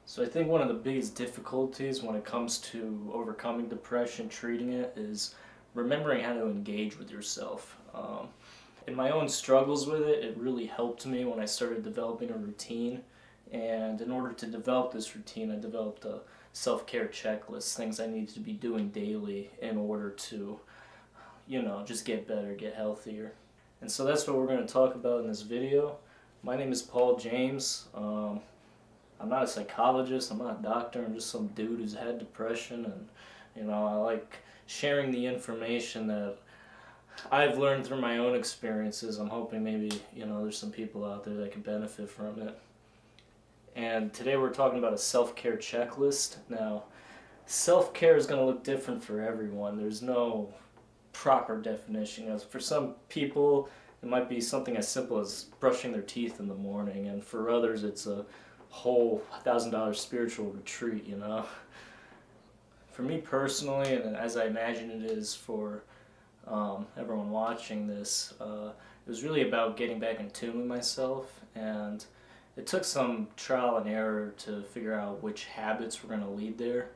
So I think one of the biggest difficulties when it comes to overcoming depression, treating it, is remembering how to engage with yourself. In my own struggles with it, it really helped me when I started developing a routine. And in order to develop this routine, I developed a self-care checklist, things I needed to be doing daily in order to, just get better, get healthier. And so that's what we're going to talk about in this video. My name is Paul James. I'm not a psychologist, I'm not a doctor, I'm just some dude who's had depression, and I like sharing the information that I've learned through my own experiences. I'm hoping maybe, there's some people out there that can benefit from it. And today we're talking about a self-care checklist. Now, self-care is going to look different for everyone. There's no proper definition. For some people, it might be something as simple as brushing their teeth in the morning, and for others it's a whole $1,000 spiritual retreat. For me personally, and as I imagine it is for everyone watching this, it was really about getting back in tune with myself, and it took some trial and error to figure out which habits were going to lead there,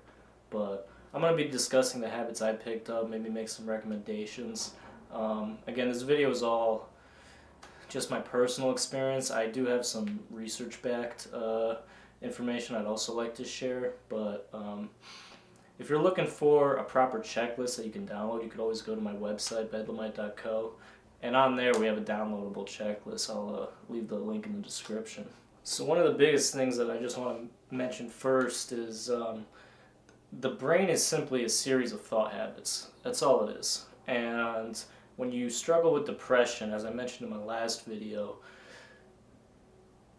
but I'm going to be discussing the habits I picked up, maybe make some recommendations. Again, this video is all just my personal experience. I do have some research-backed information I'd also like to share, but if you're looking for a proper checklist that you can download, you could always go to my website, bedlamite.co, and on there we have a downloadable checklist. I'll leave the link in the description. So one of the biggest things that I just want to mention first is the brain is simply a series of thought habits. That's all it is. And when you struggle with depression, as I mentioned in my last video,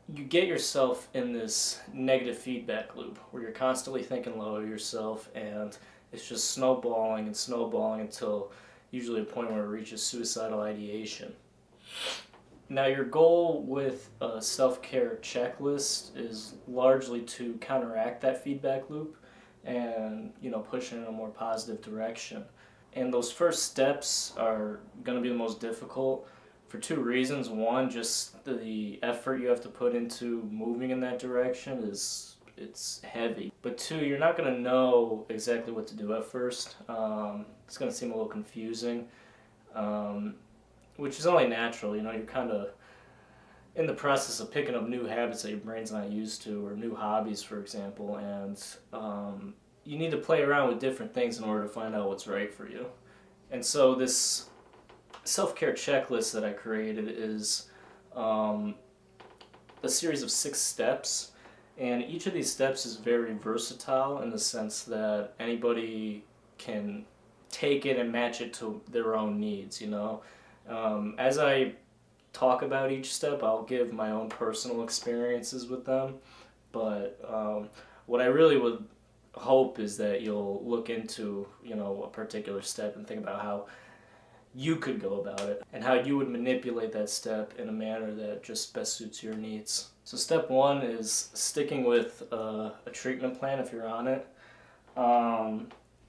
you get yourself in this negative feedback loop where you're constantly thinking low of yourself, and it's just snowballing and snowballing until usually a point where it reaches suicidal ideation. Now, your goal with a self-care checklist is largely to counteract that feedback loop and push it in a more positive direction. And those first steps are going to be the most difficult for two reasons. One, just the effort you have to put into moving in that direction it's heavy. But two, you're not going to know exactly what to do at first. It's going to seem a little confusing, which is only natural. You're kind of in the process of picking up new habits that your brain's not used to, or new hobbies, for example, and you need to play around with different things in order to find out what's right for you. And so this self-care checklist that I created is a series of 6 steps, and each of these steps is very versatile in the sense that anybody can take it and match it to their own needs. As I talk about each step, I'll give my own personal experiences with them, but what I really would hope is that you'll look into a particular step and think about how you could go about it and how you would manipulate that step in a manner that just best suits your needs. So step 1 is sticking with a treatment plan if you're on it.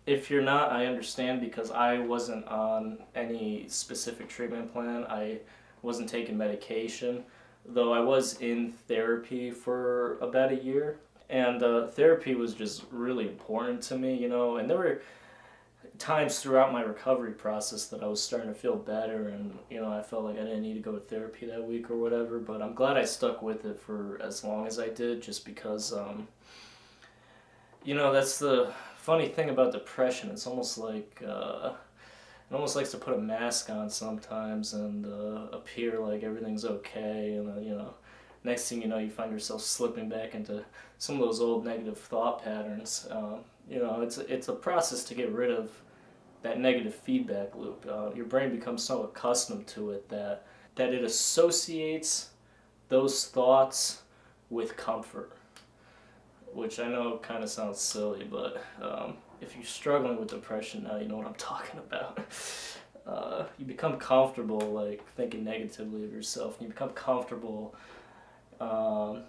If you're not, I understand, because I wasn't on any specific treatment plan. I wasn't taking medication, though I was in therapy for about a year. And therapy was just really important to me, and there were times throughout my recovery process that I was starting to feel better, and I felt like I didn't need to go to therapy that week or whatever, but I'm glad I stuck with it for as long as I did, just because that's the funny thing about depression. It's almost like it almost likes to put a mask on sometimes and appear like everything's okay, and next thing you know, you find yourself slipping back into some of those old negative thought patterns. It's a process to get rid of that negative feedback loop. Your brain becomes so accustomed to it that it associates those thoughts with comfort, which I know kind of sounds silly, but if you're struggling with depression now, you know what I'm talking about. You become comfortable thinking negatively of yourself, and you become comfortable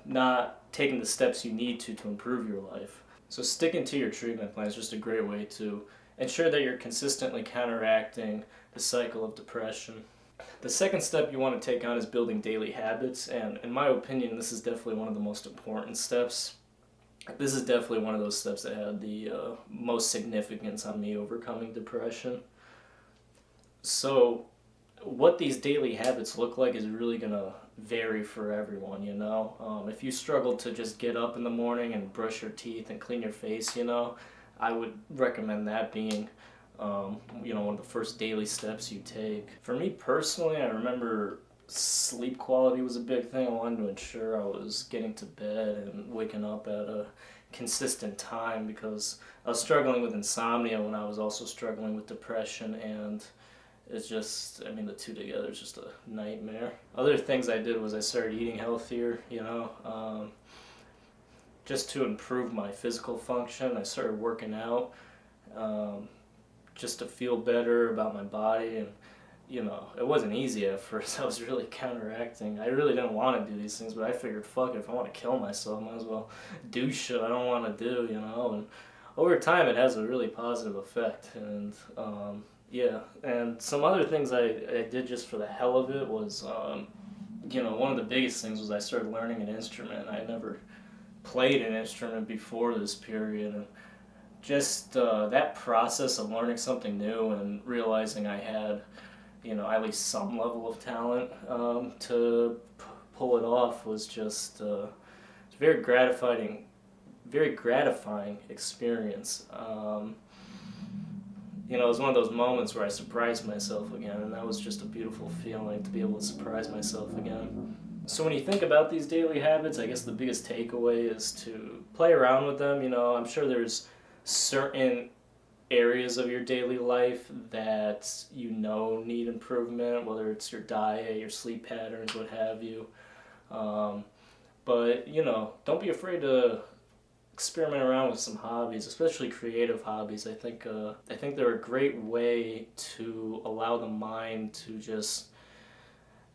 not taking the steps you need to improve your life. So sticking to your treatment plan is just a great way to ensure that you're consistently counteracting the cycle of depression. The second step you want to take on is building daily habits, and in my opinion, this is definitely one of the most important steps. This is definitely one of those steps that had the most significance on me overcoming depression. So, what these daily habits look like is really gonna vary for everyone, you know. If you struggle to just get up in the morning and brush your teeth and clean your face, you know, I would recommend that being, one of the first daily steps you take. For me personally, I remember sleep quality was a big thing. I wanted to ensure I was getting to bed and waking up at a consistent time because I was struggling with insomnia when I was also struggling with depression, and it's just, I mean, the two together is just a nightmare. Other things I did was I started eating healthier, just to improve my physical function. I started working out um, just to feel better about my body. And, it wasn't easy at first. I was really counteracting. I really didn't want to do these things, but I figured, fuck it, if I want to kill myself, I might as well do shit I don't want to do, And over time, it has a really positive effect. And, yeah, and some other things I did just for the hell of it was, one of the biggest things was I started learning an instrument. I had never played an instrument before this period, and just that process of learning something new and realizing I had, at least some level of talent to pull it off was just it's very gratifying experience. It was one of those moments where I surprised myself again, and that was just a beautiful feeling to be able to surprise myself again. So when you think about these daily habits, I guess the biggest takeaway is to play around with them. I'm sure there's certain areas of your daily life that need improvement, whether it's your diet, your sleep patterns, what have you. But don't be afraid to experiment around with some hobbies, especially creative hobbies. I think they're a great way to allow the mind to just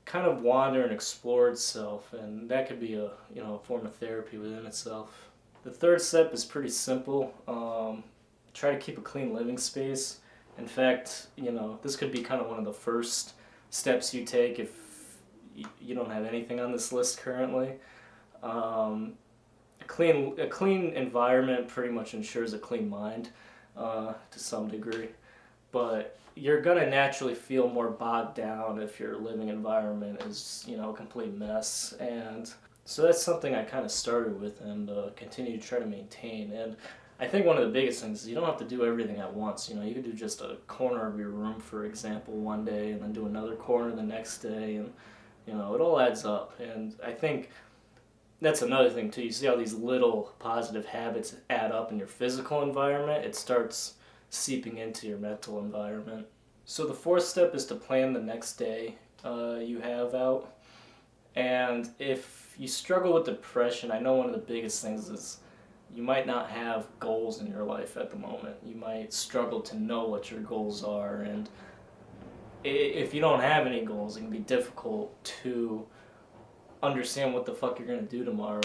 kind of wander and explore itself, and that could be a form of therapy within itself. The third step is pretty simple. Try to keep a clean living space. In fact, this could be kind of one of the first steps you take if you don't have anything on this list currently. A clean environment pretty much ensures a clean mind to some degree, but you're gonna naturally feel more bogged down if your living environment is a complete mess. And so that's something I kind of started with and continue to try to maintain. And I think one of the biggest things is you don't have to do everything at once. You could do just a corner of your room, for example, one day, and then do another corner the next day, and it all adds up. And I think that's another thing too. You see how these little positive habits add up in your physical environment. It starts seeping into your mental environment. So the fourth step is to plan the next day you have out. And if you struggle with depression, I know one of the biggest things is you might not have goals in your life at the moment. You might struggle to know what your goals are, and if you don't have any goals, it can be difficult to understand what the fuck you're gonna do tomorrow,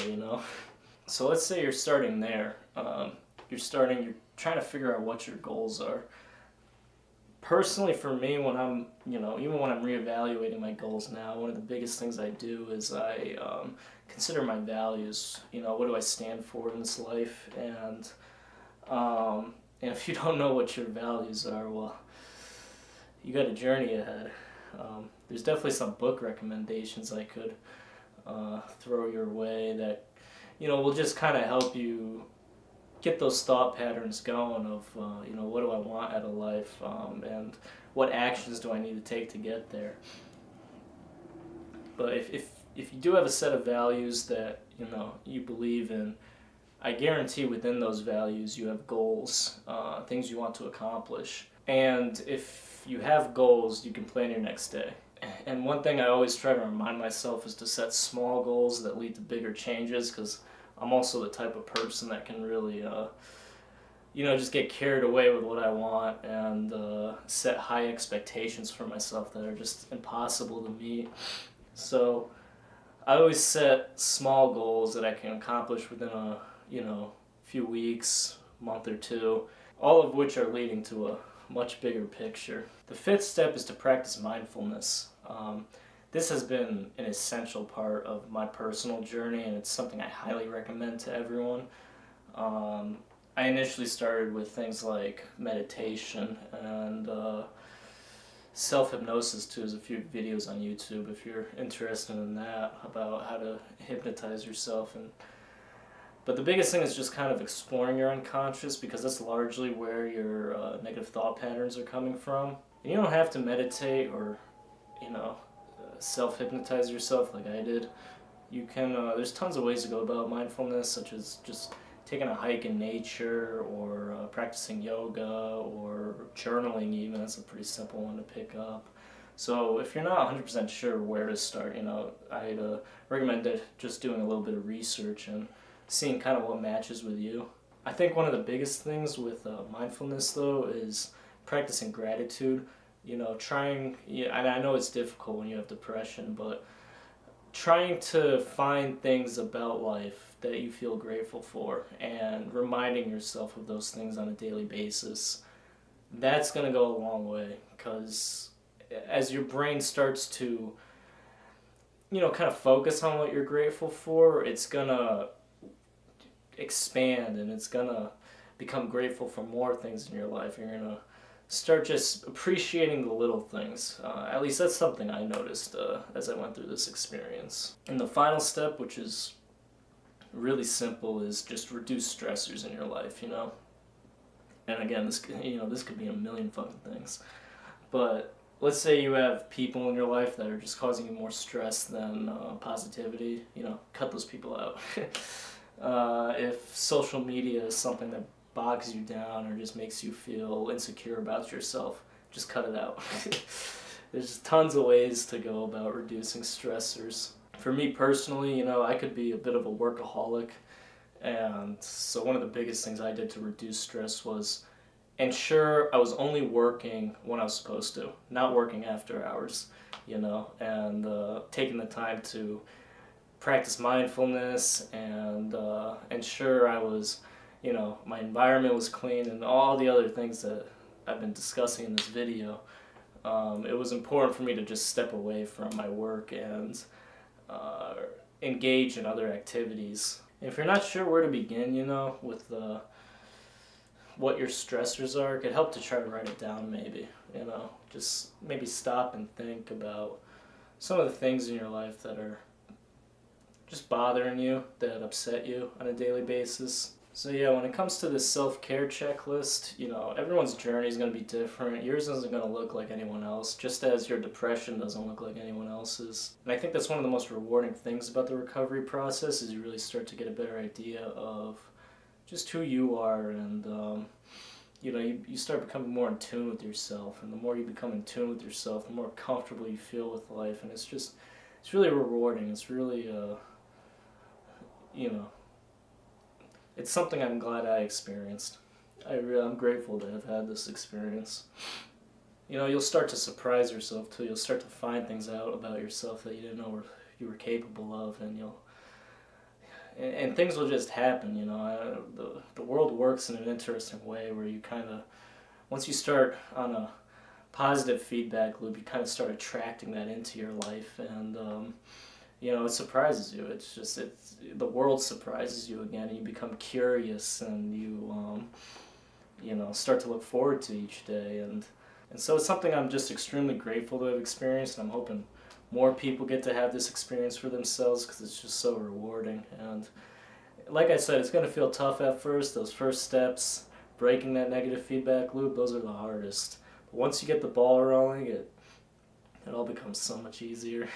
So let's say you're starting there. You're trying to figure out what your goals are. Personally, for me, when I'm, even when I'm reevaluating my goals now, one of the biggest things I do is I consider my values. What do I stand for in this life? And if you don't know what your values are, well, you got a journey ahead. There's definitely some book recommendations I could throw your way that will just kind of help you get those thought patterns going of what do I want out of life, and what actions do I need to take to get there. But if you do have a set of values that you believe in, I guarantee within those values you have goals, things you want to accomplish. And if you have goals, you can plan your next day. And one thing I always try to remind myself is to set small goals that lead to bigger changes, because I'm also the type of person that can really, just get carried away with what I want and set high expectations for myself that are just impossible to meet. So I always set small goals that I can accomplish within a, few weeks, month or two, all of which are leading to a much bigger picture. The fifth step is to practice mindfulness. This has been an essential part of my personal journey, and it's something I highly recommend to everyone. I initially started with things like meditation and self-hypnosis too. There's a few videos on YouTube if you're interested in that, about how to hypnotize yourself. But the biggest thing is just kind of exploring your unconscious, because that's largely where your negative thought patterns are coming from. And you don't have to meditate or, you know, self-hypnotize yourself like I did. You can, there's tons of ways to go about mindfulness, such as just taking a hike in nature, or practicing yoga, or journaling even. That's a pretty simple one to pick up. So if you're not 100% sure where to start, I'd recommend just doing a little bit of research and seeing kind of what matches with you. I think one of the biggest things with mindfulness, though, is practicing gratitude. And I know it's difficult when you have depression, but trying to find things about life that you feel grateful for and reminding yourself of those things on a daily basis, that's going to go a long way, because as your brain starts to, kind of focus on what you're grateful for, it's going to expand and it's going to become grateful for more things in your life. You're going to start just appreciating the little things. At least that's something I noticed as I went through this experience. And the final step, which is really simple, is just reduce stressors in your life, And again, this could be a million fucking things. But let's say you have people in your life that are just causing you more stress than positivity. Cut those people out. If social media is something that bogs you down or just makes you feel insecure about yourself, just cut it out. There's tons of ways to go about reducing stressors. For me personally, I could be a bit of a workaholic, and so one of the biggest things I did to reduce stress was ensure I was only working when I was supposed to, not working after hours, and taking the time to practice mindfulness and ensure I was, my environment was clean, and all the other things that I've been discussing in this video. It was important for me to just step away from my work and engage in other activities. If you're not sure where to begin, with what your stressors are, it could help to try to write it down maybe, just maybe stop and think about some of the things in your life that are just bothering you, that upset you on a daily basis. So yeah, when it comes to this self-care checklist, everyone's journey is going to be different. Yours isn't going to look like anyone else, just as your depression doesn't look like anyone else's. And I think that's one of the most rewarding things about the recovery process, is you really start to get a better idea of just who you are, and you start becoming more in tune with yourself. And the more you become in tune with yourself, the more comfortable you feel with life. And it's really rewarding. It's really, it's something I'm glad I experienced. I'm grateful to have had this experience. You'll start to surprise yourself too. You'll start to find things out about yourself that you didn't know you were capable of, and things will just happen. The world works in an interesting way where you kind of, once you start on a positive feedback loop, you kind of start attracting that into your life, and it surprises you. The world surprises you again, and you become curious, and you start to look forward to each day, and so it's something I'm just extremely grateful to have experienced, and I'm hoping more people get to have this experience for themselves, because it's just so rewarding. And like I said, it's going to feel tough at first. Those first steps, breaking that negative feedback loop, those are the hardest. But once you get the ball rolling, it all becomes so much easier.